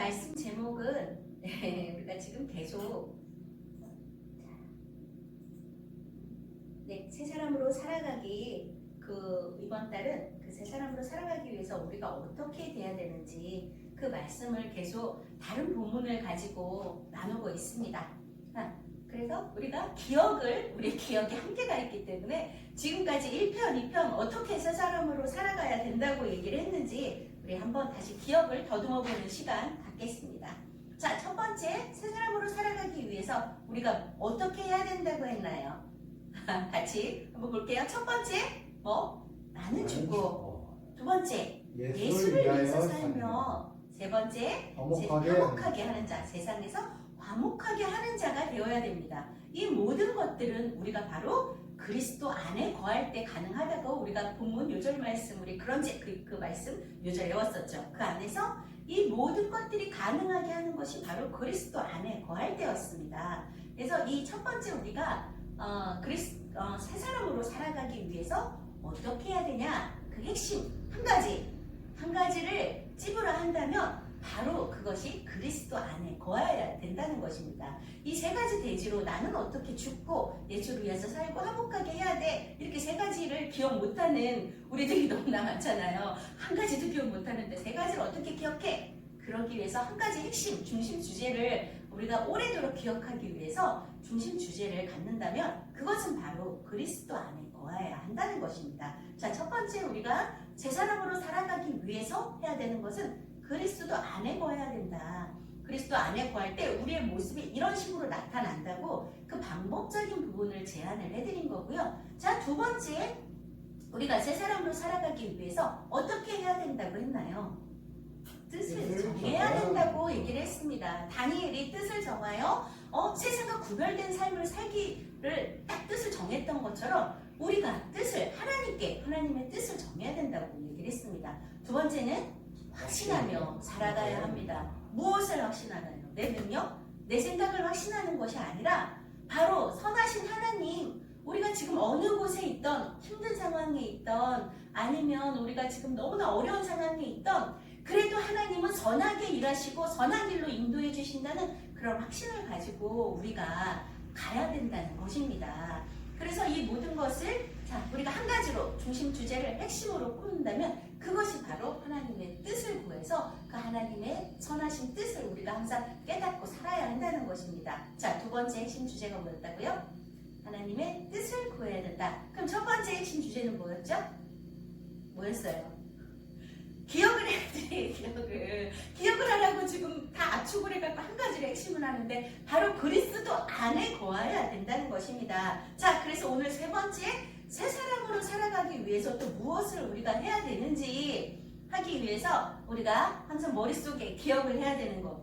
말씀 제목은 우리가 지금 계속 새 사람으로 살아가기 이번 달은 그 새 사람으로 살아가기 위해서 우리가 어떻게 돼야 되는지 그 말씀을 계속 다른 본문을 가지고 나누고 있습니다. 그래서 우리가 우리 기억에 한계가 있기 때문에 지금까지 1편, 2편 어떻게 새 사람으로 살아가야 된다고 얘기를 했는지 우리 한번 다시 기억을 더듬어보는 시간 갖겠습니다. 자, 첫 번째, 새 사람으로 살아가기 위해서 우리가 어떻게 해야 된다고 했나요? 같이 한번 볼게요. 첫 번째, 나는 죽고, 두 번째, 예수를 위해서 살며, 세 번째, 화목하게 하는 자, 세상에서 화목하게 하는 자가 되어야 됩니다. 이 모든 것들은 우리가 바로 그리스도 안에 거할 때 가능하다고 우리가 본문 요절 말씀, 우리 그 말씀 요절 외웠었죠. 그 안에서 이 모든 것들이 가능하게 하는 것이 바로 그리스도 안에 거할 때였습니다. 그래서 이 첫 번째 우리가 새 사람으로 살아가기 위해서 어떻게 해야 되냐? 그 핵심 한 가지를 찝으라 한다면 바로 그것이 그리스도 안에 거해야 된다는 것입니다. 이 세 가지 대지로 나는 어떻게 죽고 예수를 위해서 살고 화목하게 해야 돼. 이렇게 세 가지를 기억 못하는 우리들이 너무나 많잖아요. 한 가지도 기억 못하는데 세 가지를 어떻게 기억해? 그러기 위해서 한 가지 핵심, 중심 주제를 우리가 오래도록 기억하기 위해서 중심 주제를 갖는다면 그것은 바로 그리스도 안에 거해야 한다는 것입니다. 자, 첫 번째 우리가 새 사람으로 살아가기 위해서 해야 되는 것은 그리스도 안에 거해야 된다. 그리스도 안에 거할 때 우리의 모습이 이런 식으로 나타난다고 그 방법적인 부분을 제안을 해드린 거고요. 자, 두 번째, 우리가 새 사람으로 살아가기 위해서 어떻게 해야 된다고 했나요? 뜻을 정해야 된다고 얘기를 했습니다. 다니엘이 뜻을 정하여 세상과 구별된 삶을 살기를 딱 뜻을 정했던 것처럼 우리가 하나님의 뜻을 정해야 된다고 얘기를 했습니다. 두 번째는 확신하며 살아가야 합니다. 무엇을 확신하나요? 내 능력? 내 생각을 확신하는 것이 아니라 바로 선하신 하나님, 우리가 지금 어느 곳에 있던 힘든 상황에 있던 아니면 우리가 지금 너무나 어려운 상황에 있던 그래도 하나님은 선하게 일하시고 선한 길로 인도해 주신다는 그런 확신을 가지고 우리가 가야 된다는 것입니다. 그래서 이 모든 것을 우리가 한 가지로 중심 주제를 핵심으로 꼽는다면 그것이 바로 하나님의 뜻을 구해서 그 하나님의 선하신 뜻을 우리가 항상 깨닫고 살아야 한다는 것입니다. 자, 두 번째 핵심 주제가 뭐였다고요? 하나님의 뜻을 구해야 된다. 그럼 첫 번째 핵심 주제는 뭐였죠? 뭐였어요? 기억을 해야지. 기억을 하려고 지금 다 압축을 해갖고 한 가지를 핵심을 하는데 바로 그리스도 안에 거해야 된다는 것입니다. 자, 그래서 오늘 세 번째, 새 사람으로 살아가기 위해서 또 무엇을 우리가 해야 되는지 하기 위해서 우리가 항상 머릿속에 기억을 해야 되는 것,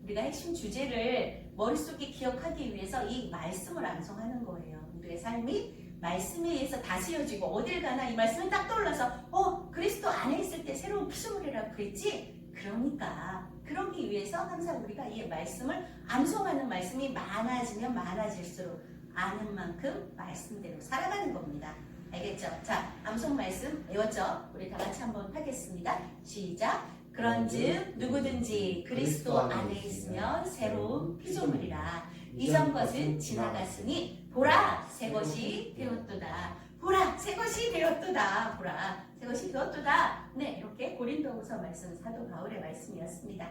우리가 핵심 주제를 머릿속에 기억하기 위해서 이 말씀을 암송하는 거예요. 우리의 삶이 말씀에 의해서 다스려지고 어딜 가나 이 말씀이 딱 떠올라서 그리스도 안에 있을 때 새로운 피조물이라고 그랬지? 그러니까 그러기 위해서 항상 우리가 이 말씀을 암송하는 말씀이 많아지면 많아질수록 아는 만큼 말씀대로 살아가는 겁니다. 알겠죠? 자, 암송 말씀 외웠죠? 우리 다 같이 한번 하겠습니다. 시작! 그런즉 누구든지 그리스도 안에 있으면 새로운 피조물이라. 이전 것은 지나갔으니 보라 새 것이 되었도다. 보라 새 것이 되었도다. 보라 새 것이 되었도다. 네, 이렇게 고린도후서 말씀 사도 바울의 말씀이었습니다.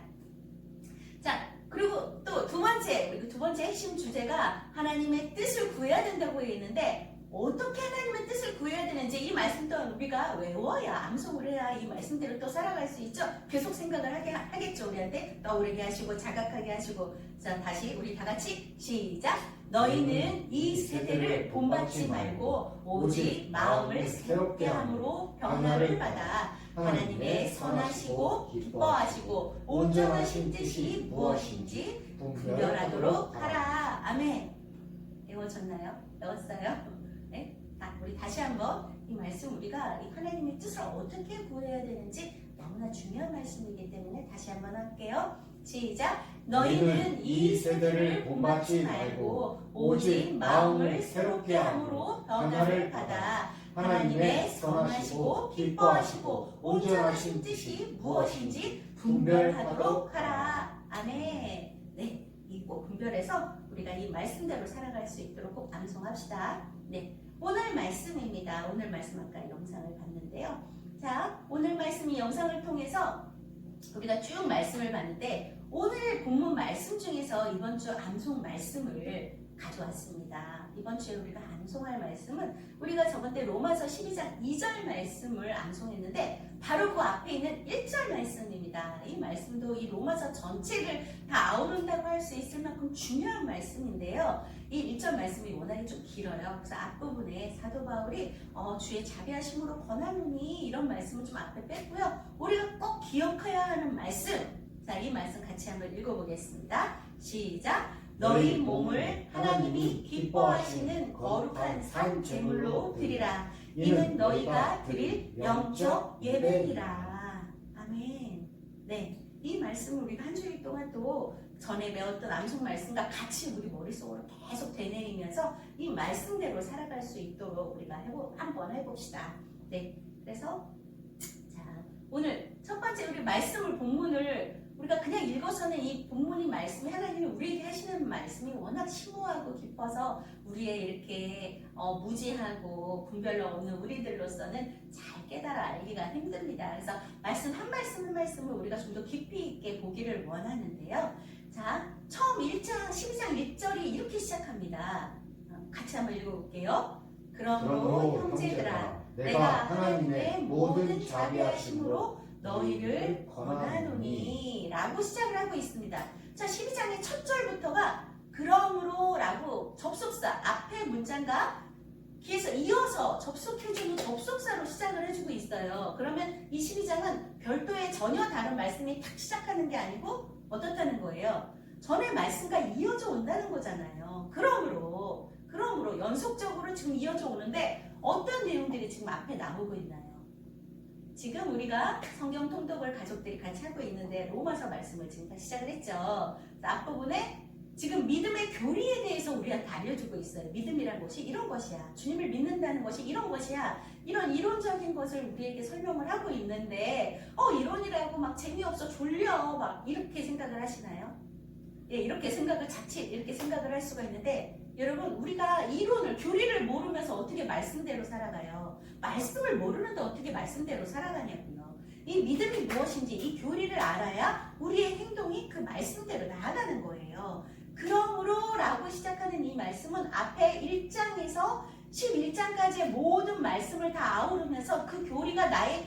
자, 그리고 또 두 번째 핵심 주제가 하나님의 뜻을 구해야 된다고 했는데 어떻게 하나님의 뜻을 구해야 되는지 이 말씀 또한 우리가 외워야 암송을 해야 이 말씀대로 또 살아갈 수 있죠. 계속 생각을 하겠죠. 우리한테 떠오르게 하시고 자각하게 하시고. 자, 다시 우리 다 같이 시작. 너희는 이 세대를 본받지 말고 오직 마음을 새롭게 함으로 변화를 받아 하나님의 선하시고 기뻐하시고 온전하신 뜻이 무엇인지 분별하도록 하라. 아멘. 외워졌나요? 외웠어요? 네? 우리 다시 한번 이 말씀 우리가 이 하나님의 뜻을 어떻게 구해야 되는지 너무나 중요한 말씀이기 때문에 다시 한번 할게요. 시작! 너희는 이 세대를 본받지 말고 오직 마음을 새롭게 함으로 변화를 받아 하나님의 선하시고 기뻐하시고 온전하신 뜻이 무엇인지 분별하도록 하라. 분별해서 우리가 이 말씀대로 살아갈 수 있도록 꼭 암송합시다. 네, 오늘 말씀입니다. 오늘 말씀 아까 영상을 봤는데요. 자, 오늘 말씀 이 영상을 통해서 우리가 쭉 말씀을 봤는데 오늘 본문 말씀 중에서 이번 주 암송 말씀을 가져왔습니다. 이번 주에 우리가 암송할 말씀은 우리가 저번 때 로마서 12장 2절 말씀을 암송했는데 바로 그 앞에 있는 1절 말씀입니다. 이 말씀도 이 로마서 전체를 다 아우른다고 할 수 있을 만큼 중요한 말씀인데요. 이 1절 말씀이 워낙에 좀 길어요. 그래서 앞부분에 사도 바울이 주의 자비하심으로 권하노니 이런 말씀을 좀 앞에 뺐고요. 우리가 꼭 기억해야 하는 말씀, 자, 이 말씀 같이 한번 읽어보겠습니다. 시작! 너희 몸을 하나님이 기뻐하시는 거룩한 산 제물로 드리라. 이는 너희가 드릴 영적 예배니라. 아멘. 네, 이 말씀을 우리가 한 주일 동안 또 전에 배웠던 암송 말씀과 같이 우리 머릿속으로 계속 되뇌이면서 이 말씀대로 살아갈 수 있도록 우리가 한번 해봅시다. 네, 그래서 자, 오늘 첫 번째 우리 말씀을 본문을 우리가 그냥 읽어서는 이 본문의 말씀이 하나님이 우리에게 하시는 말씀이 워낙 심오하고 깊어서 우리의 이렇게 무지하고 분별로 없는 우리들로서는 잘 깨달아 알기가 힘듭니다. 그래서 말씀 한 말씀 한 말씀을 우리가 좀 더 깊이 있게 보기를 원하는데요. 자, 처음 1장 12장 1절이 이렇게 시작합니다. 같이 한번 읽어볼게요. 그러므로 형제들아 내가 하나님의 모든 자비하심으로 너희를 권하노니 라고 시작을 하고 있습니다. 자, 12장의 첫 절부터가 그러므로 라고 접속사 앞에 문장과 뒤에서 이어서 접속해주는 접속사로 시작을 해주고 있어요. 그러면 이 12장은 별도의 전혀 다른 말씀이 탁 시작하는 게 아니고 어떻다는 거예요? 전의 말씀과 이어져 온다는 거잖아요. 그러므로 연속적으로 지금 이어져 오는데 어떤 내용들이 지금 앞에 나오고 있나요? 지금 우리가 성경 통독을 가족들이 같이 하고 있는데 로마서 말씀을 지금 다 시작을 했죠. 앞부분에 지금 믿음의 교리에 대해서 우리한테 알려주고 있어요. 믿음이란 것이 이런 것이야. 주님을 믿는다는 것이 이런 것이야. 이런 이론적인 것을 우리에게 설명을 하고 있는데 이론이라고 막 재미없어 졸려 막 이렇게 생각을 하시나요? 예, 이렇게 생각을 자칫 이렇게 생각을 할 수가 있는데 여러분 우리가 이론을 교리를 모르면서 어떻게 말씀대로 살아가요? 말씀을 모르는데 어떻게 말씀대로 살아가냐고요. 이 믿음이 무엇인지 이 교리를 알아야 우리의 행동이 그 말씀대로 나아가는 거예요. 그러므로 라고 시작하는 이 말씀은 앞에 1장에서 11장까지의 모든 말씀을 다 아우르면서 그 교리가 나의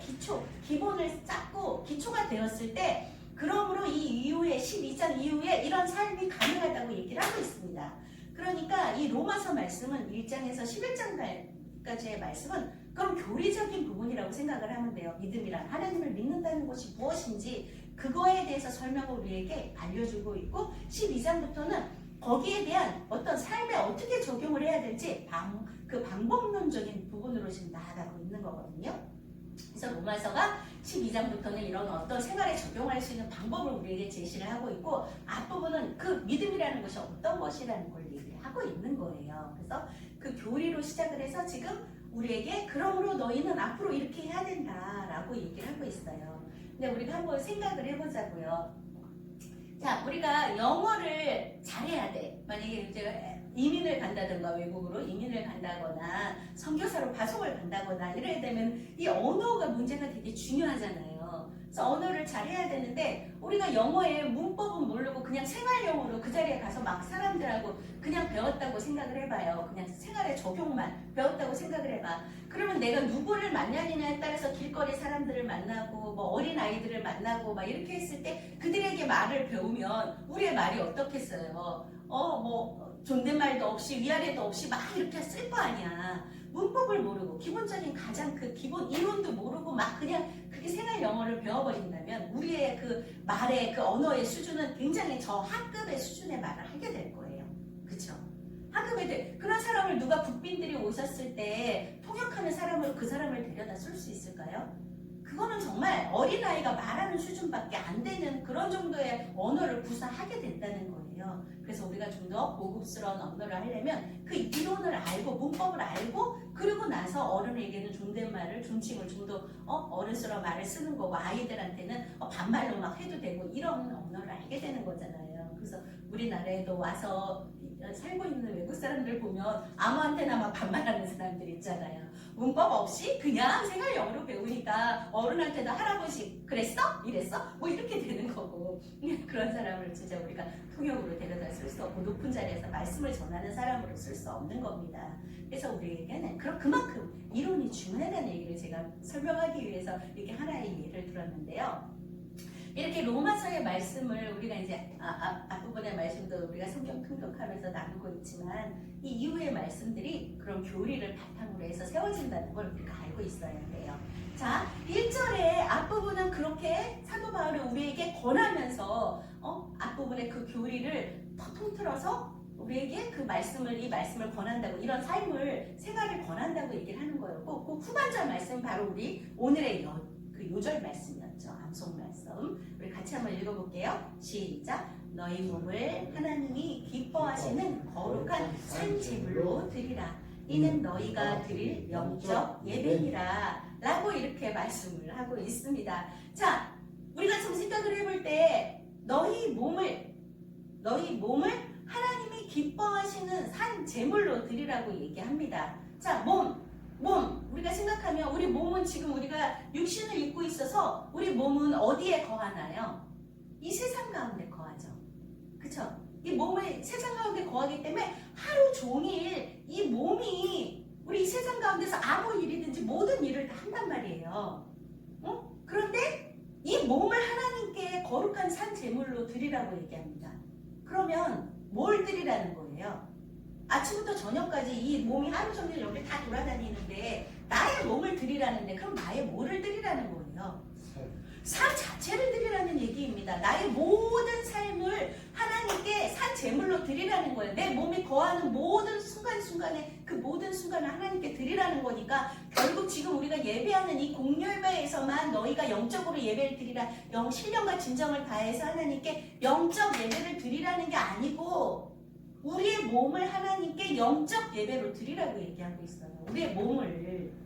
기본을 쌓고 기초가 되었을 때 그러므로 이 이후에 12장 이후에 이런 삶이 가능하다고 얘기를 하고 있습니다. 그러니까 이 로마서 말씀은 1장에서 11장까지의 말씀은 그럼 교리적인 부분이라고 생각을 하면 돼요. 믿음이란 하나님을 믿는다는 것이 무엇인지 그거에 대해서 설명을 우리에게 알려주고 있고 12장부터는 거기에 대한 어떤 삶에 어떻게 적용을 해야 될지 그 방법론적인 부분으로 지금 나아가고 있는 거거든요. 그래서 로마서가 12장부터는 이런 어떤 생활에 적용할 수 있는 방법을 우리에게 제시를 하고 있고 앞부분은 그 믿음이라는 것이 어떤 것이라는 걸 얘기를 하고 있는 거예요. 그래서 그 교리로 시작을 해서 지금 우리에게 그러므로 너희는 앞으로 이렇게 해야 된다라고 얘기를 하고 있어요. 근데 우리가 한번 생각을 해보자고요. 자, 우리가 영어를 잘해야 돼. 만약에 이제 이민을 간다든가 외국으로 이민을 간다거나 선교사로 파송을 간다거나 이래야 되면 이 언어가 문제가 되게 중요하잖아요. 그래서 언어를 잘해야 되는데 우리가 영어의 문법은 모르고 그냥 생활 영어로 그 자리에 가서 막 사람들하고 그냥 배웠다고 생각을 해봐요. 그냥 생활의 적용만 배웠다고 생각을 해봐. 그러면 내가 누구를 만나느냐에 따라서 길거리 사람들을 만나고 뭐 어린 아이들을 만나고 막 이렇게 했을 때 그들에게 말을 배우면 우리의 말이 어떻겠어요? 존댓말도 없이 위아래도 없이 막 이렇게 쓸 거 아니야. 문법을 모르고 기본적인 가장 그 기본 이론도 모르고 막 그냥 그렇게 생활 영어를 배워버린다면 우리의 그 말의 그 언어의 수준은 굉장히 저 하급의 수준의 말을 하게 될 거예요. 그쵸? 하급의 그런 사람을 누가 국빈들이 오셨을 때 통역하는 사람으로 그 사람을 데려다 쓸 수 있을까요? 그거는 정말 어린아이가 말하는 수준밖에 안 되는 그런 정도의 언어를 구사하게 된다는 거예요. 그래서 우리가 좀 더 고급스러운 언어를 하려면 그 이론을 알고 문법을 알고 그리고 나서 어른에게는 존댓말을 존칭을 좀 더 어른스러운 말을 쓰는 거고 아이들한테는 반말로 막 해도 되고 이런 언어를 알게 되는 거잖아요. 그래서 우리나라에도 와서 살고 있는 외국 사람들 보면 아무한테나 막 반말하는 사람들 있잖아요. 문법 없이 그냥 생활 영어로 배우니까 어른한테도 할아버지 그랬어? 이랬어? 뭐 이렇게 되는 거고 그런 사람을 진짜 우리가 통역으로 데려다 쓸 수 없고 높은 자리에서 말씀을 전하는 사람으로 쓸 수 없는 겁니다. 그래서 우리에게는 그만큼 이론이 중요하다는 얘기를 제가 설명하기 위해서 이렇게 하나의 예를 들었는데요. 이렇게 로마서의 말씀을 우리가 이제 앞부분의 말씀도 우리가 성경 통독하면서 나누고 있지만 이 이후의 말씀들이 그런 교리를 바탕으로 해서 세워진다는 걸 우리가 알고 있어야 돼요. 자, 1절의 앞부분은 그렇게 사도 바울이 우리에게 권하면서 앞부분의 그 교리를 더 통틀어서 우리에게 이 말씀을 권한다고, 이런 삶을, 생활을 권한다고 얘기를 하는 거였고, 그 후반절 말씀 바로 우리 오늘의 그 요절 말씀이었죠. 암송 말씀. 우리 같이 한번 읽어볼게요. 시작. 너희 몸을 하나님이 기뻐하시는 거룩한 산 제물로 드리라. 이는 너희가 드릴 영적 예배니라. 라고 이렇게 말씀을 하고 있습니다. 자, 우리가 좀 생각을 해볼 때 너희 몸을 하나님이 기뻐하시는 산 제물로 드리라고 얘기합니다. 자, 몸 우리가 생각하면 우리 몸은 지금 우리가 육신을 입고 있어서 우리 몸은 어디에 거하나요? 이 세상 가운데 거하죠. 그쵸? 이 몸을 세상 가운데 거하기 때문에 하루 종일 이 몸이 우리 이 세상 가운데서 아무 일이든지 모든 일을 다 한단 말이에요. 그런데 이 몸을 하나님께 거룩한 산 제물로 드리라고 얘기합니다. 그러면 뭘 드리라는 거예요? 아침부터 저녁까지 이 몸이 하루 종일 여기 다 돌아다니는데 나의 몸을 드리라는데 그럼 나의 뭐를 드리라는 거예요? 삶 자체를 드리라는 얘기입니다. 나의 모든 삶을 하나님께 산 제물로 드리라는 거예요. 내 몸이 거하는 모든 순간순간에 그 모든 순간을 하나님께 드리라는 거니까 결국 지금 우리가 예배하는 이 공예배에서만 너희가 영적으로 예배를 드리라, 신령과 진정을 다해서 하나님께 영적 예배를 드리라는 게 아니고 우리의 몸을 하나님께 영적 예배로 드리라고 얘기하고 있어요. 우리의 몸을.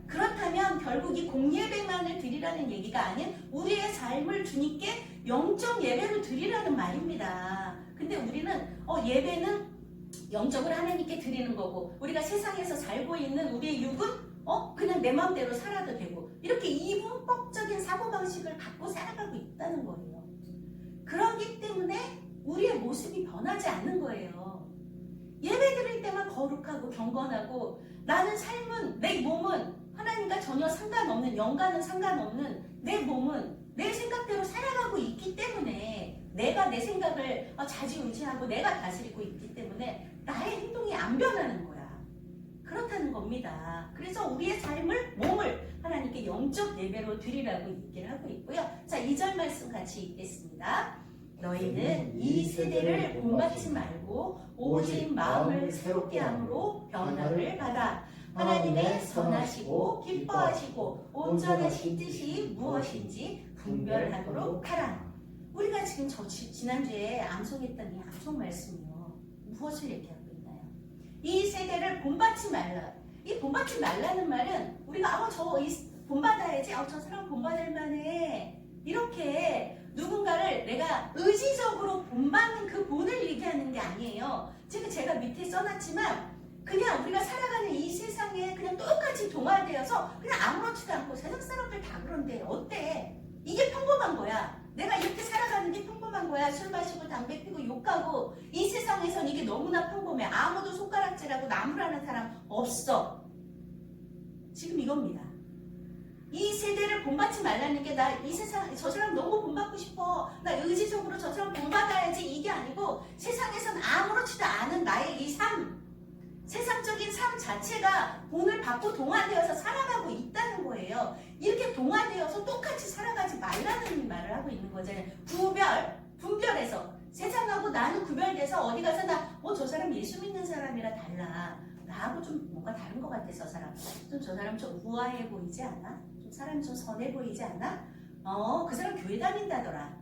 그렇다면 결국 이 공예배만을 드리라는 얘기가 아닌 우리의 삶을 주님께 영적 예배로 드리라는 말입니다. 근데 우리는 예배는 영적으로 하나님께 드리는 거고 우리가 세상에서 살고 있는 우리의 육은 그냥 내 마음대로 살아도 되고 이렇게 이분법적인 사고방식을 갖고 살아가고 있다는 거예요. 그렇기 때문에 우리의 모습이 변하지 않는 거예요. 예배 드릴 때만 거룩하고 경건하고 나는 삶은 내 몸은 하나님과 전혀 상관없는, 영과는 상관없는 내 몸은 내 생각대로 살아가고 있기 때문에 내가 내 생각을 좌지우지하고 내가 다스리고 있기 때문에 나의 행동이 안 변하는 거야. 그렇다는 겁니다. 그래서 우리의 몸을 하나님께 영적 예배로 드리라고 얘기를 하고 있고요. 자, 2절 말씀 같이 읽겠습니다. 너희는 이 세대를 본받지 말고 오직 마음을 새롭게 함으로 변화를 받아 하나님의 선하시고 기뻐하시고 온전하신 뜻이 무엇인지 분별하도록 하라. 우리가 지금 지난주에 암송했던 이 암송 말씀이요. 무엇을 얘기하고 있나요? 이 세대를 본받지 말라. 이 본받지 말라는 말은 우리가 본받아야지. 저 사람 본받을 만해. 이렇게 누군가를 내가 의지적으로 본받는 그 본을 얘기하는 게 아니에요. 지금 제가 밑에 써놨지만 그냥 우리가 살아가는 이 세상에 그냥 똑같이 동화되어서 그냥 아무렇지도 않고 세상 사람들 다 그런데 어때? 이게 평범한 거야. 내가 이렇게 살아가는 게 평범한 거야. 술 마시고 담배 피고 욕하고 이 세상에선 이게 너무나 평범해. 아무도 손가락질하고 나무라는 사람 없어. 지금 이겁니다. 이 세대를 본받지 말라는 게 저 사람 너무 본받고 싶어. 나 의지적으로 저 사람 본받아야지. 이게 아니고 세상에선 아무렇지도 않은 나의 이 삶, 세상적인 삶 자체가 본을 받고 동화되어서 살아가고 있다는 거예요. 이렇게 동화되어서 똑같이 살아가지 말라는 말을 하고 있는 거잖아요. 분별해서 세상하고 나는 구별돼서 어디 가서 저 사람 예수 믿는 사람이라 달라. 나하고 좀 뭔가 다른 것 같아. 저 사람 좀 우아해 보이지 않아? 사람 좀 선해 보이지 않아? 그 사람 교회 다닌다더라.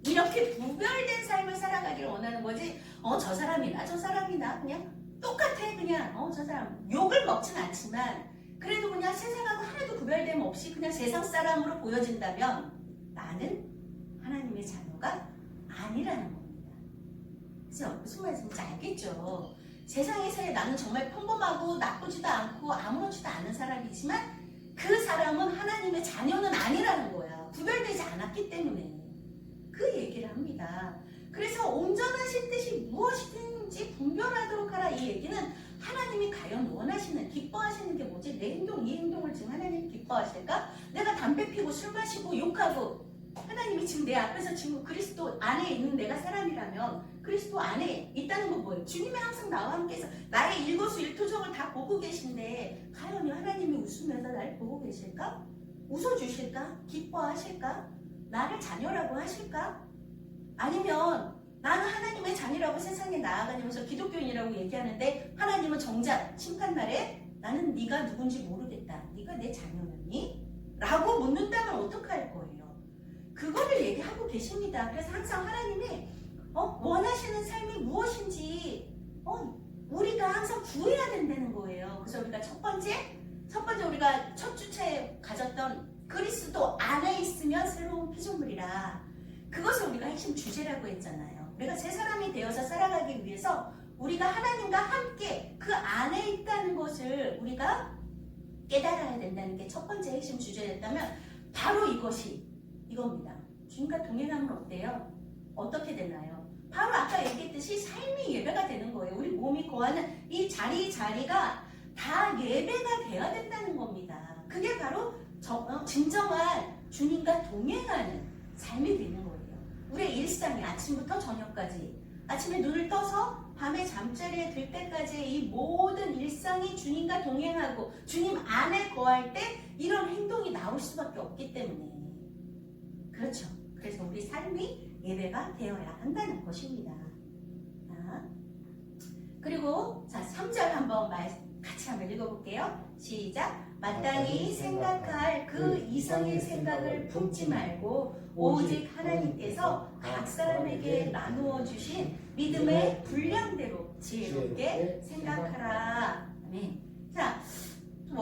이렇게 구별된 삶을 살아가기를 원하는 거지. 저 사람이나 그냥 똑같아. 그냥 저 사람 욕을 먹진 않지만 그래도 그냥 세상하고 하나도 구별됨 없이 그냥 세상 사람으로 보여진다면 나는 하나님의 자녀가 아니라는 겁니다. 무슨 말씀인지 알겠죠? 세상에서의 나는 정말 평범하고 나쁘지도 않고 아무렇지도 않은 사람이지만 그 사람은 하나님의 자녀는 아니라는 거야. 구별되지 않았기 때문에. 그 얘기를 합니다. 그래서 온전하신 뜻이 무엇이든지 분별하도록 하라. 이 얘기는 하나님이 과연 원하시는, 기뻐하시는 게 뭐지? 내 행동, 이 행동을 지금 하나님이 기뻐하실까? 내가 담배 피고 술 마시고 욕하고 하나님이 지금 내 앞에서 지금 그리스도 안에 있는 내가 사람이라면 그리스도 안에 있다는 건 뭐예요? 주님이 항상 나와 함께해서 나의 일거수일투족을 다 보고 계신데 과연 하나님이 웃으면서 나를 보고 계실까? 웃어주실까? 기뻐하실까? 나를 자녀라고 하실까? 아니면 나는 하나님의 자녀라고 세상에 나아가면서 기독교인이라고 얘기하는데 하나님은 정작 심판날에 나는 네가 누군지 모르겠다. 네가 내 자녀였니? 라고 묻는다면 어떡할 거예요? 그거를 얘기하고 계십니다. 그래서 항상 하나님이 원하시는 삶이 무엇인지 우리가 항상 구해야 된다는 거예요. 그래서 우리가 첫 번째 우리가 첫 주차에 가졌던 그리스도 안에 있으면 새로운 피조물이라. 그것을 우리가 핵심 주제라고 했잖아요. 우리가 새 사람이 되어서 살아가기 위해서 우리가 하나님과 함께 그 안에 있다는 것을 우리가 깨달아야 된다는 게 첫 번째 핵심 주제였다면 바로 이겁니다. 주님과 동행하면 어때요? 어떻게 되나요? 바로 아까 얘기했듯이 삶이 예배가 되는 거예요. 우리 몸이 거하는 이 자리가 다 예배가 돼야 된다는 겁니다. 그게 바로 진정한 주님과 동행하는 삶이 되는 거예요. 우리의 일상이 아침부터 저녁까지, 아침에 눈을 떠서 밤에 잠자리에 들 때까지 이 모든 일상이 주님과 동행하고 주님 안에 거할 때 이런 행동이 나올 수밖에 없기 때문에 그렇죠. 그래서 우리 삶이 예배가 되어야 한다는 것입니다. 그리고 3절 한번 같이 한번 읽어볼게요. 시작. 마땅히 생각할 그 이상의 생각을 품지 말고 오직 하나님께서 각 사람에게 나누어 주신 믿음의 분량대로 지혜롭게 생각하라. 아멘. 자, 좀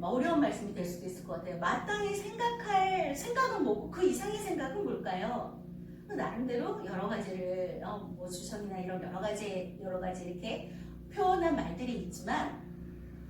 어려운 말씀이 될 수도 있을 것 같아요. 마땅히 생각할 생각은 뭐고 그 이상의 생각은 뭘까요? 나름대로 여러 가지를 주석이나 이런 여러 가지 이렇게 표현한 말들이 있지만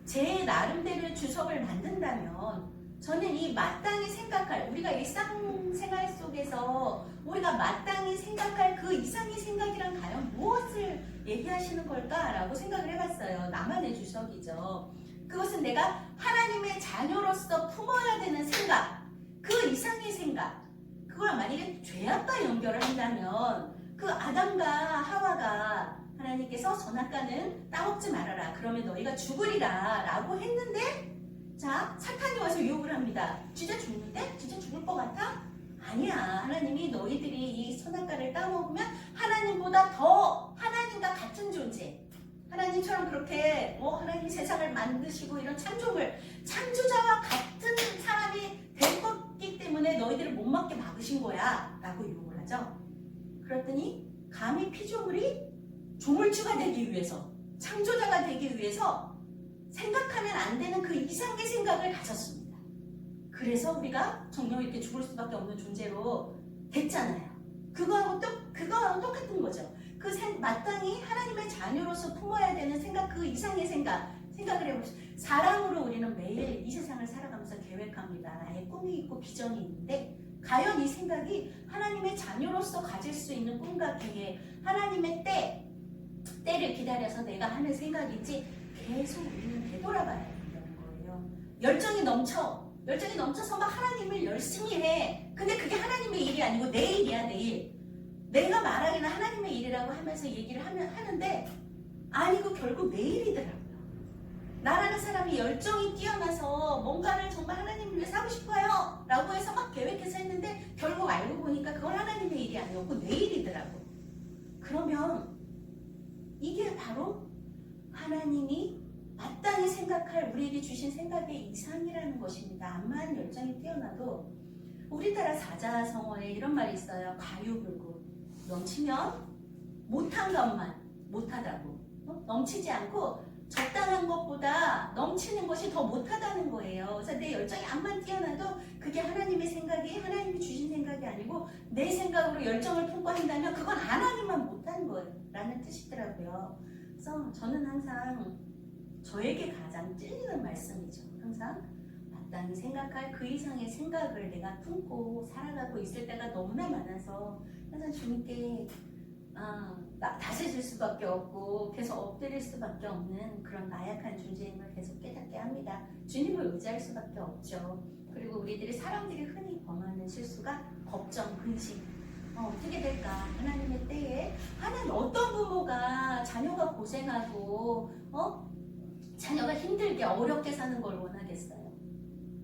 제 나름대로 주석을 만든다면 저는 이 마땅히 생각할, 우리가 일상생활 속에서 우리가 마땅히 생각할 그 이상의 생각이란 과연 무엇을 얘기하시는 걸까라고 생각을 해봤어요. 나만의 주석이죠. 그것은 내가 하나님의 자녀로서 품어야 되는 생각, 그 이상의 생각, 그걸 만약에 죄악과 연결을 한다면 그 아담과 하와가 하나님께서 선악과는 따먹지 말아라. 그러면 너희가 죽으리라 라고 했는데 자, 사탄이 와서 유혹을 합니다. 진짜 죽는데? 진짜 죽을 것 같아? 아니야. 하나님이 너희들이 이 선악과를 따먹으면 하나님보다 더 하나님과 같은 존재, 하나님처럼 그렇게 하나님이 세상을 만드시고 이런 창조자와 같은 사람이 될 거기 때문에 너희들을 못 먹게 막으신 거야 라고 유혹을 하죠. 그랬더니 감히 피조물이 조물주가 되기 위해서, 창조자가 되기 위해서 생각하면 안 되는 그 이상의 생각을 가졌습니다. 그래서 우리가 정녕 이렇게 죽을 수밖에 없는 존재로 됐잖아요. 그거하고 똑같은 거죠. 마땅히 하나님의 자녀로서 품어야 되는 생각, 그 이상의 생각을 해보시죠. 사랑으로 우리는 매일 이 세상을 살아가면서 계획합니다. 나의 꿈이 있고 비전이 있는데 과연 이 생각이 하나님의 자녀로서 가질 수 있는 꿈과 계획, 하나님의 때를 기다려서 내가 하는 생각인지 계속 우리는 되돌아봐야 된다는 거예요. 열정이 넘쳐서 막 하나님을 열심히 해. 근데 그게 하나님의 일이 아니고 내 일이야, 내 일. 내가 말하기는 하나님의 일이라고 하면서 얘기를 하는데 아니고 결국 내 일이더라고요. 나라는 사람이 열정이 뛰어나서 뭔가를 정말 하나님을 위해서 하고 싶어요 라고 해서 막 계획해서 했는데 결국 알고 보니까 그건 하나님의 일이 아니었고 내 일이더라고. 그러면 이게 바로 하나님이 마땅히 생각할 우리에게 주신 생각의 이상이라는 것입니다. 암만 열정이 뛰어나도 우리나라 사자성어에 이런 말이 있어요. 과유불급. 넘치면 못한 것만 못하다고. 넘치지 않고 적당한 것보다 넘치는 것이 더 못하다는 거예요. 그래서 내 열정이 암만 뛰어나도 그게 하나님의 생각이, 하나님이 주신 생각이 아니고 내 생각으로 열정을 품고 한다면 그건 하나님만 못하는 거예요 라는 뜻이더라고요. 그래서 저는 항상 저에게 가장 찔리는 말씀이죠. 항상 마땅히 생각할 그 이상의 생각을 내가 품고 살아가고 있을 때가 너무나 많아서 항상 주님께 다스릴 수밖에 없고 계속 엎드릴 수밖에 없는 그런 나약한 존재임을 계속 깨닫게 합니다. 주님을 의지할 수밖에 없죠. 그리고 우리들이 사람들이 흔히 범하는 실수가 걱정, 근심. 어떻게 될까? 하나님의 때에 하나님 어떤 부모가 자녀가 고생하고 자녀가 힘들게 어렵게 사는 걸 원하겠어요.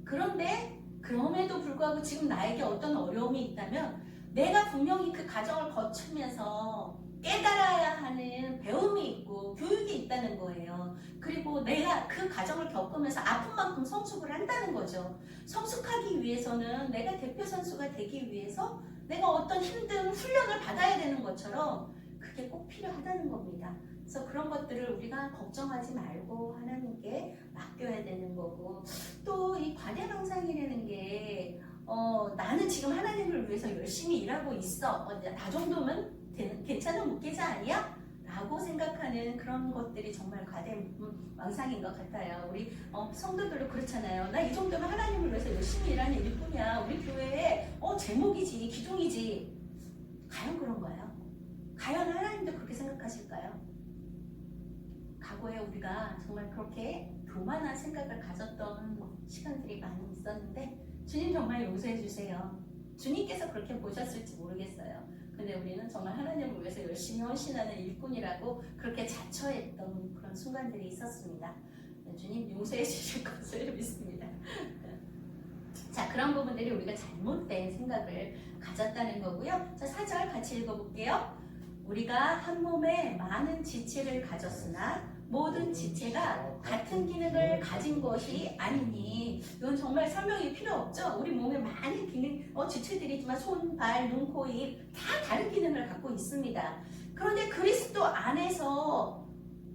그런데 그럼에도 불구하고 지금 나에게 어떤 어려움이 있다면 내가 분명히 그 과정을 거치면서 깨달아야 하는 배움이 있고 교육이 있다는 거예요. 그리고 내가 그 과정을 겪으면서 아픈 만큼 성숙을 한다는 거죠. 성숙하기 위해서는 내가 대표 선수가 되기 위해서 내가 어떤 힘든 훈련을 받아야 되는 것처럼 그게 꼭 필요하다는 겁니다. 그래서 그런 것들을 우리가 걱정하지 말고 하나님께 맡겨야 되는 거고, 또 이 관야망상이라는 게 나는 지금 하나님을 위해서 열심히 일하고 있어. 나 정도면 괜찮은 목회자 아니야? 라고 생각하는 그런 것들이 정말 과대망상인 것 같아요. 우리 성도들도 그렇잖아요. 나 이 정도면 하나님을 위해서 열심히 일하는 일뿐이야. 우리 교회에 제목이지, 기둥이지. 과연 그런가요? 과연 하나님도 그렇게 생각하실까요? 과거에 우리가 정말 그렇게 교만한 생각을 가졌던 시간들이 많이 있었는데 주님 정말 용서해 주세요. 주님께서 그렇게 보셨을지 모르겠어요. 근데 우리는 정말 하나님을 위해서 열심히 헌신하는 일꾼이라고 그렇게 자처했던 그런 순간들이 있었습니다. 주님 용서해 주실 것을 믿습니다. 자, 그런 부분들이 우리가 잘못된 생각을 가졌다는 거고요. 자, 4절 같이 읽어볼게요. 우리가 한 몸에 많은 지체를 가졌으나 모든 지체가 같은 기능을 가진 것이 아니니. 이건 정말 설명이 필요 없죠. 우리 몸에 많은 기능, 지체들이 있지만 손, 발, 눈, 코, 입 다 다른 기능을 갖고 있습니다. 그런데 그리스도 안에서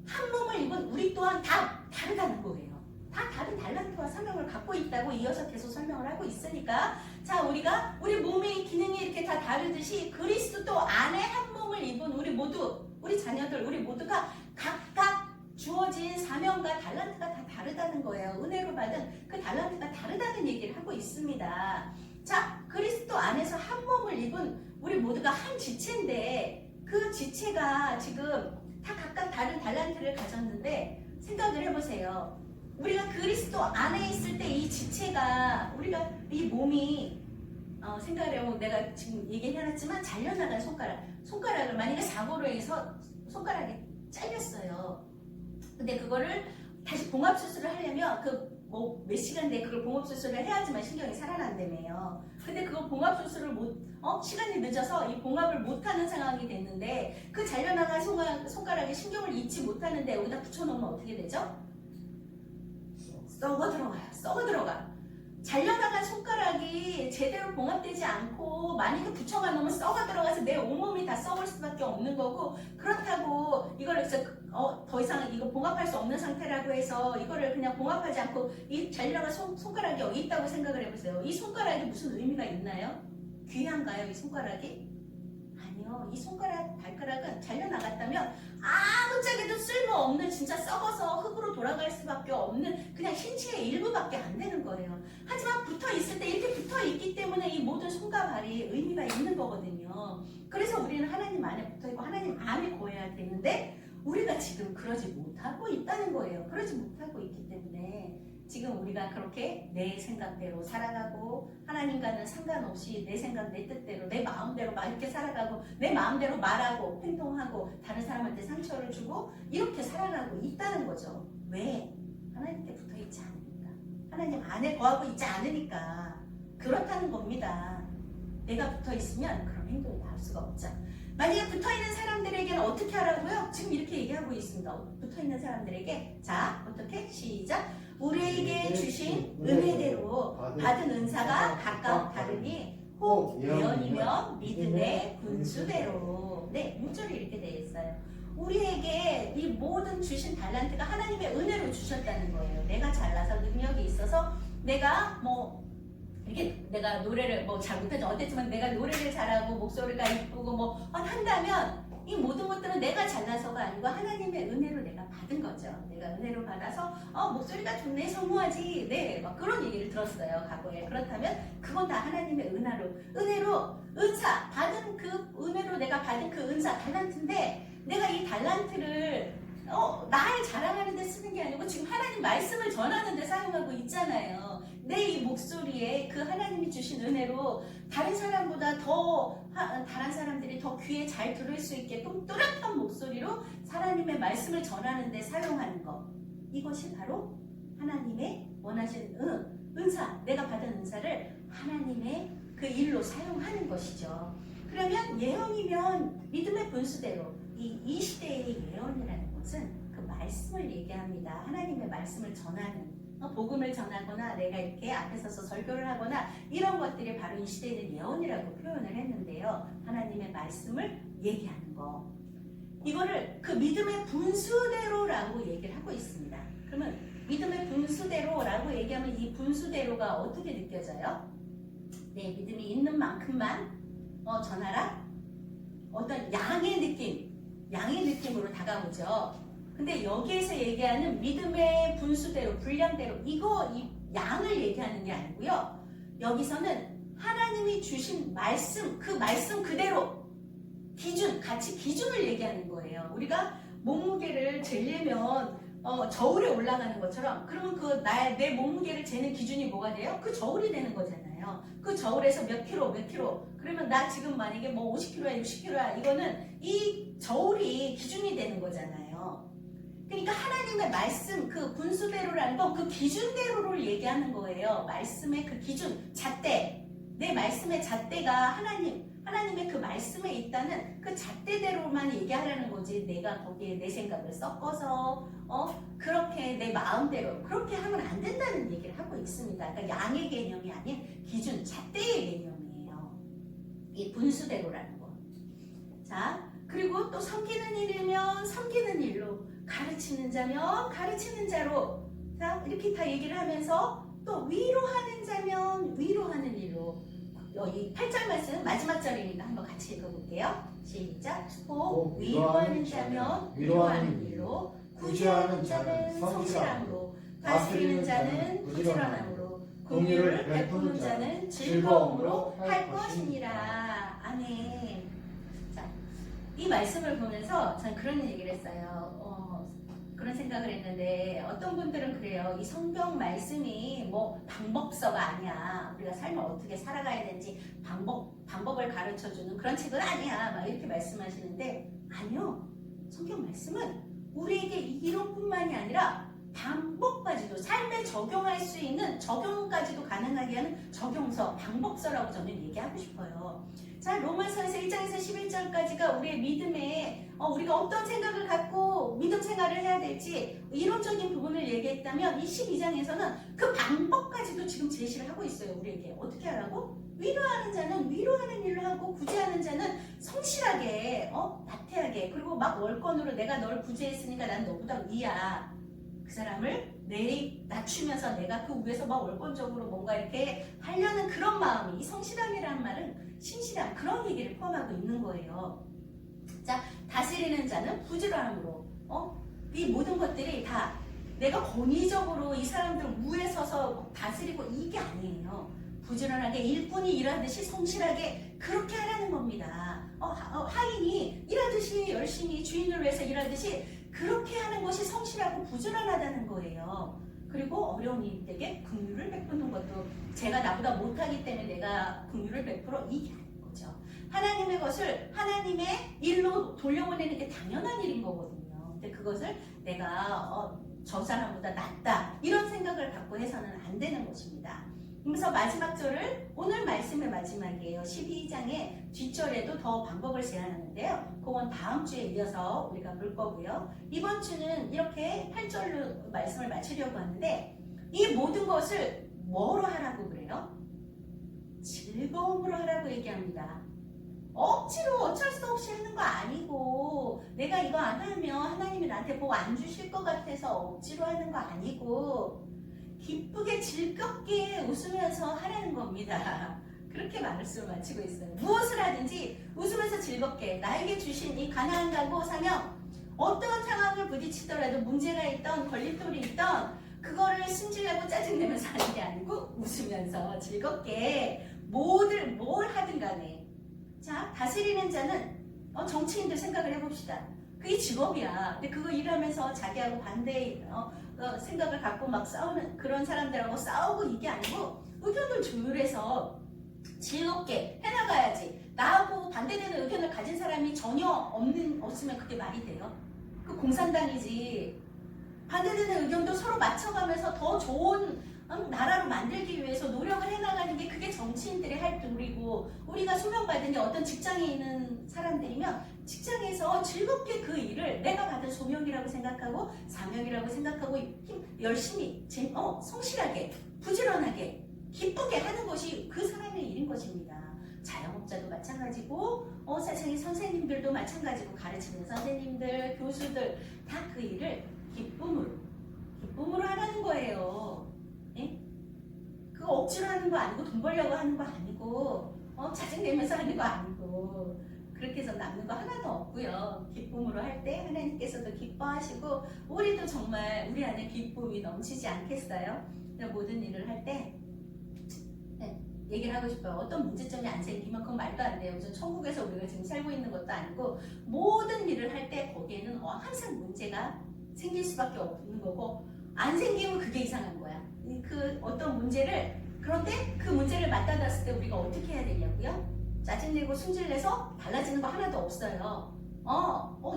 한 몸을 입은 우리 또한 다 다르다는 거예요. 다 다른 달란트와 사명을 갖고 있다고 이어서 계속 설명을 하고 있으니까, 자, 우리가 우리 몸의 기능이 이렇게 다 다르듯이 그리스도 안에 한 몸을 입은 우리 모두, 우리 자녀들, 우리 모두가 각각 주어진 사명과 달란트가 다 다르다는 거예요. 은혜로 받은 그 달란트가 다르다는 얘기를 하고 있습니다. 자, 그리스도 안에서 한 몸을 입은 우리 모두가 한 지체인데 그 지체가 지금 다 각각 다른 달란트를 가졌는데 생각을 해보세요. 우리가 그리스도 안에 있을 때 이 지체가, 우리가 이 몸이 생각을 해보면 내가 지금 얘기해놨지만 잘려나간 손가락을 만약에 사고로 해서 손가락이 잘렸어요. 근데 그거를 다시 봉합수술을 하려면 몇 시간 내에 그걸 봉합수술을 해야지만 신경이 살아난다며요. 근데 그걸 봉합수술을 시간이 늦어서 이 봉합을 못하는 상황이 됐는데 그 잘려나간 손가락에 신경을 잊지 못하는데 여기다 붙여놓으면 어떻게 되죠? 썩어 들어가. 잘려나간 손가락이 제대로 봉합되지 않고 만약에 붙여가 놓으면 썩어 들어가서 내 온몸이 다 썩을 수밖에 없는 거고, 그렇다고 이걸 더 이상 이거 봉합할 수 없는 상태라고 해서 이거를 그냥 봉합하지 않고 이 잘려나간 손가락이 어디 있다고 생각을 해보세요. 이 손가락이 무슨 의미가 있나요? 귀한가요, 이 손가락이? 아니요. 이 발가락은 잘려나갔다면 아무짝에도 쓸모없는, 진짜 썩어서 흙으로 돌아갈 수밖에 없는 그냥 신체의 일부밖에 안 되는 거예요. 하지만 붙어있을 때 이렇게 붙어있기 때문에 이 모든 손과 발이 의미가 있는 거거든요. 그래서 우리는 하나님 안에 붙어있고 하나님 안에 거해야 되는데 우리가 지금 그러지 못하고 있다는 거예요. 그러지 못하고 있기 때문에 지금 우리가 그렇게 내 생각대로 살아가고 하나님과는 상관없이 내 생각, 내 뜻대로, 내 마음대로 막 이렇게 살아가고 내 마음대로 말하고 행동하고 다른 사람한테 상처를 주고 이렇게 살아가고 있다는 거죠. 왜? 하나님께 붙어있지 않으니까. 하나님 안에 거하고 있지 않으니까 그렇다는 겁니다. 내가 붙어있으면 그런 행동이 나올 수가 없죠. 만약에 붙어있는 사람들에게는 어떻게 하라고요? 지금 이렇게 얘기하고 있습니다. 붙어있는 사람들에게 자, 어떻게? 시작! 우리에게 주신 은혜대로 받은 은사가 각각 다르니 혹 예언이며 믿음의 분수대로. 네, 6절이 이렇게 되어 있어요. 우리에게 이 모든 주신 달란트가 하나님의 은혜로 주셨다는 거예요. 내가 잘나서 능력이 있어서 내가 뭐 이렇게 내가 노래를 뭐 잘 못하지 어땠지만 내가 노래를 잘하고 목소리가 이쁘고 뭐 한다면 이 모든 것들은 내가 잘나서가 아니고 하나님의 은혜로 내가 받은 거죠. 내가 은혜로 받아서 목소리가 좋네, 성공하지, 네, 막 그런 얘기를 들었어요, 과거에. 그렇다면 그건 다 하나님의 은혜로 은사 받은 그 은혜로 내가 받은 그 은사 달란트인데 내가 이 달란트를 나를 자랑하는 데 쓰는 게 아니고 지금 하나님 말씀을 전하는 데 사용하고 있잖아요. 내 이 목소리에 그 하나님이 주신 은혜로 다른 사람보다 다른 사람들이 더 귀에 잘 들을 수 있게끔 뚜렷한 목소리로 하나님의 말씀을 전하는 데 사용하는 것. 이것이 바로 하나님의 원하신 은사, 내가 받은 은사를 하나님의 그 일로 사용하는 것이죠. 그러면 예언이면 믿음의 분수대로 이 시대의 예언이라는 것은 그 말씀을 얘기합니다. 하나님의 말씀을 전하는 복음을 전하거나 내가 이렇게 앞에 서서 설교를 하거나 이런 것들이 바로 이 시대의 예언이라고 표현을 했는데요. 하나님의 말씀을 얘기하는 거. 이거를 그 믿음의 분수대로라고 얘기를 하고 있습니다. 그러면 믿음의 분수대로라고 얘기하면 이 분수대로가 어떻게 느껴져요? 내 믿음이 있는 만큼만 전하라? 어떤 양의 느낌으로 다가오죠. 근데 여기에서 얘기하는 믿음의 분수대로, 분량대로 이 양을 얘기하는 게 아니고요. 여기서는 하나님이 주신 말씀, 그 말씀 그대로 같이 기준을 얘기하는 거예요. 우리가 몸무게를 재려면 저울에 올라가는 것처럼 그러면 내 몸무게를 재는 기준이 뭐가 돼요? 그 저울이 되는 거잖아요. 그 저울에서 몇 킬로 그러면 나 지금 만약에 뭐 50킬로야 60킬로야 이거는 이 저울이 기준이 되는 거잖아요. 그러니까 하나님의 말씀 그 분수대로라는 건 그 기준대로를 얘기하는 거예요. 말씀의 그 기준, 잣대, 내 말씀의 잣대가 하나님의 그 말씀에 있다는 그 잣대대로만 얘기하라는 거지 내가 거기에 내 생각을 섞어서 그렇게 내 마음대로 그렇게 하면 안 된다는 얘기를 하고 있습니다. 그러니까 양의 개념이 아닌 기준, 잣대의 개념이에요. 이 분수대로라는 거. 자, 그리고 또 섬기는 일이면 섬기는 일로, 가르치는 자면 가르치는 자로, 자, 이렇게 다 얘기를 하면서 또 위로하는 자면 위로하는 일로. 이 8절 말씀 마지막 절이니까 한번 같이 읽어볼게요. 시작. 혹 위로하는 자면 위로하는 일로, 구제하는 자는 성실함으로, 다스리는 자는 부지런함으로, 긍휼을 베푸는 자는 즐거움으로 할 것이니라. 아멘. 자, 이 말씀을 보면서 전 그런 얘기를 했어요. 그런 생각을 했는데 어떤 분들은 그래요. 이 성경 말씀이 뭐 방법서가 아니야. 우리가 삶을 어떻게 살아가야 되는지 방법을 가르쳐주는 그런 책은 아니야. 막 이렇게 말씀하시는데 아니요. 성경 말씀은 우리에게 이론뿐만이 아니라 방법까지도 삶에 적용할 수 있는 적용까지도 가능하게 하는 적용서, 방법서라고 저는 얘기하고 싶어요. 자, 로마서에서 1장에서 11절까지가 우리의 믿음에 우리가 어떤 생각을 갖고 믿음 생활을 해야 될지 이론적인 부분을 얘기했다면 이 12장에서는 그 방법까지도 지금 제시를 하고 있어요. 우리에게 어떻게 하라고? 위로하는 자는 위로하는 일로 하고 구제하는 자는 성실하게 나태하게, 그리고 막 월권으로 내가 널 구제했으니까 난 너보다 위야. 그 사람을 낮추면서 내가 그 위에서 막 월권적으로 뭔가 이렇게 하려는 그런 마음이, 이 성실함이라는 말은 신실함, 그런 얘기를 포함하고 있는 거예요. 자, 다스리는 자는 부지런함으로, 이 모든 것들이 다 내가 권위적으로 이 사람들 위에 서서 다스리고 이게 아니에요. 부지런하게 일꾼이 일하듯이 성실하게 그렇게 하라는 겁니다. 하인이 일하듯이 열심히 주인을 위해서 일하듯이 그렇게 하는 것이 성실하고 부지런하다는 거예요. 그리고 어려운 이들에게 긍휼을 베푸는 것도, 제가 나보다 못하기 때문에 내가 긍휼을 베풀어, 이게 아닌 거죠. 하나님의 것을 하나님의 일로 돌려보내는 게 당연한 일인 거거든요. 근데 그것을 내가 저 사람보다 낫다 이런 생각을 갖고 해서는 안 되는 것입니다. 그래서 마지막 절을, 오늘 말씀의 마지막이에요. 12장의 뒷절에도 더 방법을 제안하는데요. 그건 다음 주에 이어서 우리가 볼 거고요. 이번 주는 이렇게 8절로 말씀을 마치려고 하는데, 이 모든 것을 뭐로 하라고 그래요? 즐거움으로 하라고 얘기합니다. 억지로 어쩔 수 없이 하는 거 아니고, 내가 이거 안 하면 하나님이 나한테 복 안 주실 것 같아서 억지로 하는 거 아니고 기쁘게 즐겁게 웃으면서 하라는 겁니다. 그렇게 말씀을 마치고 있어요. 무엇을 하든지 웃으면서 즐겁게 나에게 주신 이 가나안 가고 사명, 어떤 상황을 부딪히더라도 문제가 있던 걸림돌이 있던 그거를 승질내고 짜증내면서 하는 게 아니고 웃으면서 즐겁게 뭘 하든 간에. 자, 다스리는 자는 정치인들 생각을 해봅시다. 그게 직업이야. 근데 그거 일하면서 자기하고 반대의 생각을 갖고 막 싸우는 그런 사람들하고 싸우고 이게 아니고 의견을 조율해서 즐겁게 해나가야지. 나하고 반대되는 의견을 가진 사람이 전혀 없으면 그게 말이 돼요? 그 공산당이지. 반대되는 의견도 서로 맞춰가면서 더 좋은 나라로 만들기 위해서 노력을 해나가는 게 그게 정치인들의 활동이고, 우리가 소명받은 게 어떤 직장에 있는 사람들이면 직장에서 즐겁게 그 일을 내가 받은 소명이라고 생각하고 사명이라고 생각하고 열심히 성실하게 부지런하게 기쁘게 하는 것이 그 사람의 일인 것입니다. 자영업자도 마찬가지고 세상의 선생님들도 마찬가지고, 가르치는 선생님들, 교수들 다 그 일을 기쁨으로 하라는 거예요. 예? 그거 억지로 하는 거 아니고, 돈 벌려고 하는 거 아니고, 짜증내면서 하는 거 아니고, 그렇게 해서 남는 거 하나도 없고요. 기쁨으로 할 때 하나님께서도 기뻐하시고, 우리도 정말 우리 안에 기쁨이 넘치지 않겠어요? 모든 일을 할 때 얘기를 하고 싶어요. 어떤 문제점이 안 생기면 그건 말도 안 돼요. 우선 천국에서 우리가 지금 살고 있는 것도 아니고, 모든 일을 할 때 거기에는 항상 문제가 생길 수밖에 없는 거고, 안 생기면 그게 이상한 거야. 그 어떤 문제를, 그런데 그 문제를 맞닥았을 때 우리가 어떻게 해야 되냐고요? 짜증내고 승질내서 달라지는 거 하나도 없어요.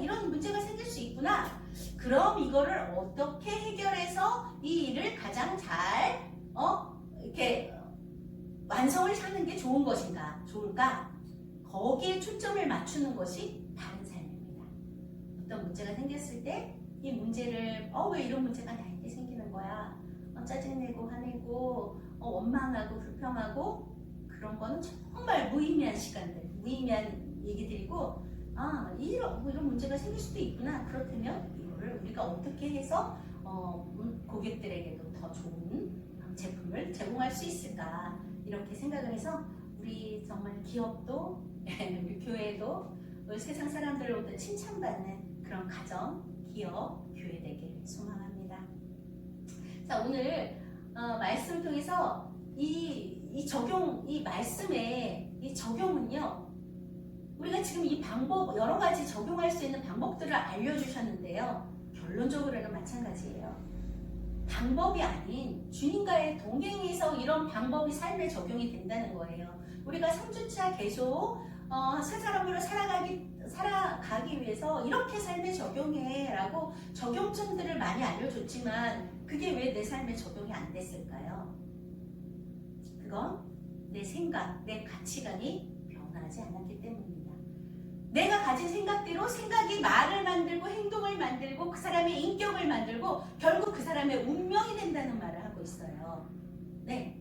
이런 문제가 생길 수 있구나. 그럼 이거를 어떻게 해결해서 이 일을 가장 잘 이렇게 완성을 하는 게 좋을까? 거기에 초점을 맞추는 것이 바른 삶입니다. 어떤 문제가 생겼을 때 이 문제를 왜 이런 문제가 나에게 생기는 거야? 짜증내고 화내고 원망하고 불평하고 그런 거는 정말 무의미한 시간들, 무의미한 얘기들이고, 이런 문제가 생길 수도 있구나. 그렇다면 이거를 우리가 어떻게 해서 고객들에게도 더 좋은 제품을 제공할 수 있을까? 이렇게 생각을 해서 우리 정말 기업도 우리 교회도 세상 사람들로부터 칭찬받는 그런 가정, 기업, 교회 되기를 소망합니다. 자, 오늘 말씀을 통해서 이 말씀의 이 적용은요, 우리가 지금 이 방법, 여러 가지 적용할 수 있는 방법들을 알려주셨는데요, 결론적으로는 마찬가지예요. 방법이 아닌 주님과의 동행에서 이런 방법이 삶에 적용이 된다는 거예요. 우리가 3주차 계속 새 사람으로 살아가기 위해서 이렇게 삶에 적용해 라고 적용점들을 많이 알려줬지만 그게 왜 내 삶에 적용이 안 됐을까요? 그건 내 생각, 내 가치관이 변하지 않았기 때문입니다. 내가 가진 생각대로 생각이 말을 만들고 행동을 만들고 그 사람의 인격을 만들고 결국 그 사람의 운명이 된다는 말을 하고 있어요. 네,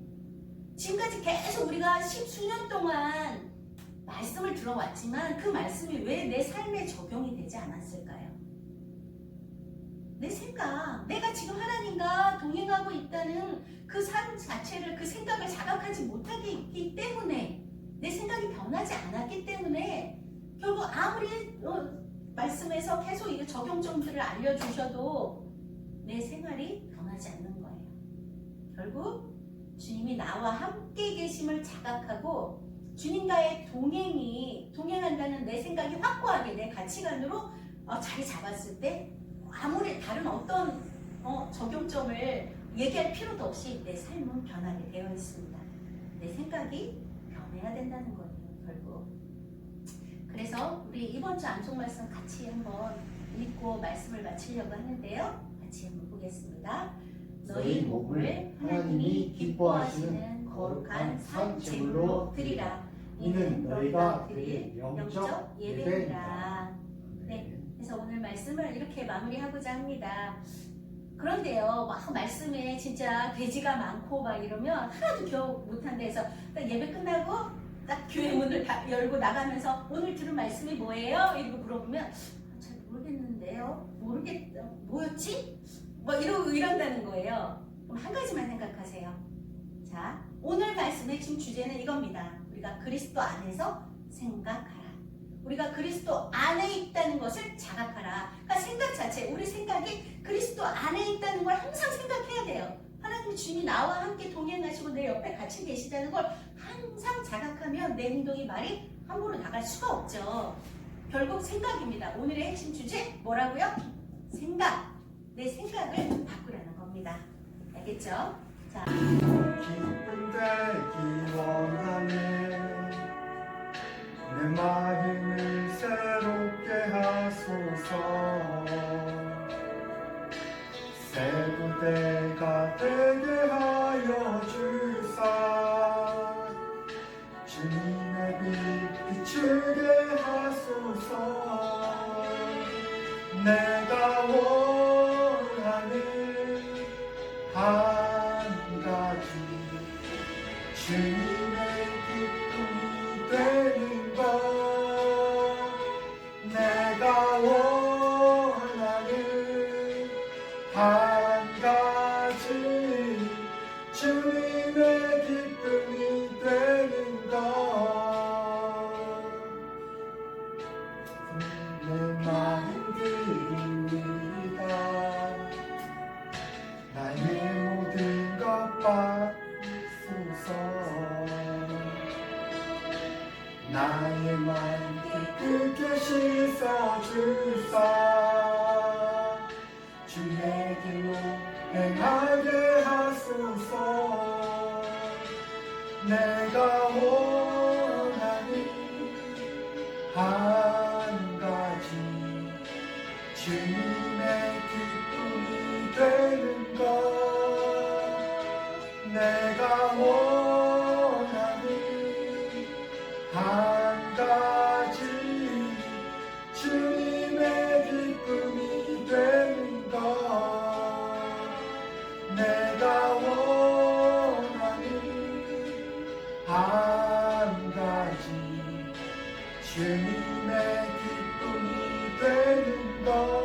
지금까지 계속 우리가 십수년 동안 말씀을 들어왔지만 그 말씀이 왜 내 삶에 적용이 되지 않았을까요? 내 생각, 내가 지금 하나님과 동행하고 있다는 그 삶 자체를, 그 생각을 자각하지 못하기 때문에, 내 생각이 변하지 않았기 때문에 결국 아무리 말씀에서 계속 이 적용점들을 알려주셔도 내 생활이 변하지 않는 거예요. 결국 주님이 나와 함께 계심을 자각하고 주님과의 동행한다는 내 생각이 확고하게 내 가치관으로 자리 잡았을 때 아무리 다른 어떤 적용점을 얘기할 필요도 없이 내 삶은 변하게 되어 있습니다. 내 생각이 변해야 된다는 거예요, 결국. 그래서 우리 이번 주 암송 말씀 같이 한번 읽고 말씀을 마치려고 하는데요. 같이 한번 보겠습니다. 너희 몸을 하나님이 기뻐하시는 거룩한 산 제물로 드리라. 이는 너희가 드릴 영적 예배니라. 네, 그래서 오늘 말씀을 이렇게 마무리하고자 합니다. 그런데요, 막 말씀에 진짜 돼지가 많고 막 이러면 하나도 겨우 못한다 해서 딱 예배 끝나고 딱 교회 문을 열고 나가면서 오늘 들은 말씀이 뭐예요? 이러고 물어보면 잘 모르겠는데요. 모르겠다. 뭐였지? 뭐 이런다는 거예요. 그럼 한 가지만 생각하세요. 자, 오늘 말씀의 핵심 주제는 이겁니다. 우리가 그리스도 안에서 생각하라. 우리가 그리스도 안에 있다는 것을 자각하라. 그러니까 생각 자체, 우리 생각이 그리스도 안에 있다는 걸 항상 생각해야 돼요. 하나님의 주님이 나와 함께 동행하시고 내 옆에 같이 계시다는 걸 항상 자각하면 내 행동이 말이 함부로 나갈 수가 없죠. 결국 생각입니다. 오늘의 핵심 주제 뭐라고요? 생각. 내 생각을 바꾸라는 겁니다. 알겠죠? 자, 기쁜 되기 원하네 내 마음을 새롭게 하소서 새 부대가 되게 하여 주사 주님의 빛 비추게 하소서 내가 원하는 한 가지 주님의 기쁨이 되는 것 내가 원하는 한 가지 주님의 기쁨이 되는 것 내 마음 드립니다 나의 모든 것 받소서 나의 마음 깨끗게 씻어주사 주의 길로 행하게 하소서 내가 원하는 한 가지 주님의 기쁨이 되는 것 내가 원하는 한 가지 주님의 기쁨이 되는 것 내가 원하는 한 가지 주님의 기쁨이 되는 것